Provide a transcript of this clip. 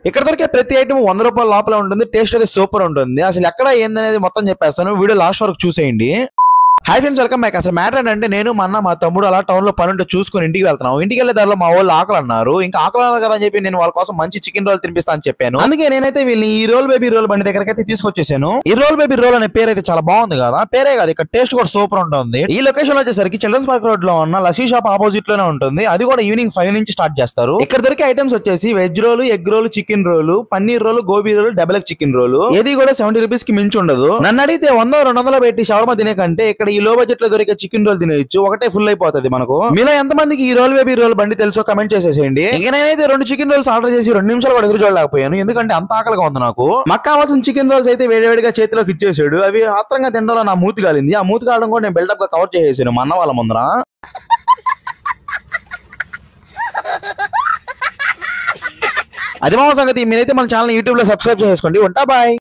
ఇక్కడ దొరికే ప్రతి ఐటమ్ 100 రూపాయల లోపల ఉంటుంది. టేస్ట్ అయితే సూపర్ ఉంటుంది. అసలు ఎక్కడ ఏందనేది మొత్తం చెప్పేస్తాను. వీడియో లాస్ట్ వరకు చూసేయండి. Hi friends, welcome back. అసలు మ్యాటర్ ఏంటంటే నేను మా తమ్ముడు అలా టౌన్ లో పని ఉంటే చూసుకుని ఇంటికి వెళ్తున్నాం. ఇంటికి వెళ్ళే దారిలో మా వాళ్ళు ఆకలి అన్నారు. ఇంకా ఆకలి అన్నారు కదా అని చెప్పి నేను వాళ్ళ కోసం మంచి చికెన్ రోల్ తినిపిస్తా అని చెప్పాను. అందుకే నేనైతే వీళ్ళని ఈ రోల్ బేబీ రోల్ బండి దగ్గరికి అయితే తీసుకొచ్చేసాను. ఈ రోల్ బేబీ రోల్ అనే పేరు అయితే చాలా బాగుంది కదా. పేరే కాదు, ఇక్కడ టేస్ట్ కూడా సూపర్ ఉంటుంది. ఈ లొకేషన్ వచ్చేసరికి చిల్డ్రన్స్ పార్క్ రోడ్ లో ఉన్న లస్సీ షాప్ ఆపోజిట్ లోనే ఉంటుంది. అది కూడా ఈవినింగ్ 5 నుంచి స్టార్ట్ చేస్తారు. ఇక్కడ దొరికే ఐటమ్స్ వచ్చేసి veg roll, egg roll, chicken roll, paneer roll, gobi roll, double egg chicken roll. ఏది కూడా 70 రూపీస్ కి మించి ఉండదు. నన్ను అడిగితే 100-200 పెట్టి షవర్మా తినే కంటే ఇక్కడ ఈ లో బడ్జెట్ లో దొరికే చికెన్ రోల్ తినేయచ్చు. ఒకటే ఫుల్ అయిపోతుంది మనకు. మీలో ఎంత మందికి ఈ రోల్ బేబీ రోల్ బండి తెలుసో కమెంట్ చేసేసేయండి. ఇంకా నేనైతే 2 చికెన్ రోల్స్ ఆర్డర్ చేసి 2 నిమిషాలు కూడా ఎదురు చూడలేకపోయాను. ఎందుకంటే అంత ఆకలిగా ఉంది నాకు. మాకు కావాల్సిన చికెన్ రోల్స్ అయితే వేడివేడిగా చేతిలోకి ఇచ్చేసాడు. అవి ఆత్రంగా తినడంలో నా మూతి కాలింది. ఆ మూతి కావడం కూడా నేను బిల్డప్ గా కవర్ చేసేసాను మా అన్న వాళ్ళ ముందర. అది మా సంగతి. మీరైతే మన ఛానల్ యూట్యూబ్ లో సబ్స్క్రైబ్ చేసుకోండి. ఉంటా, బాయ్.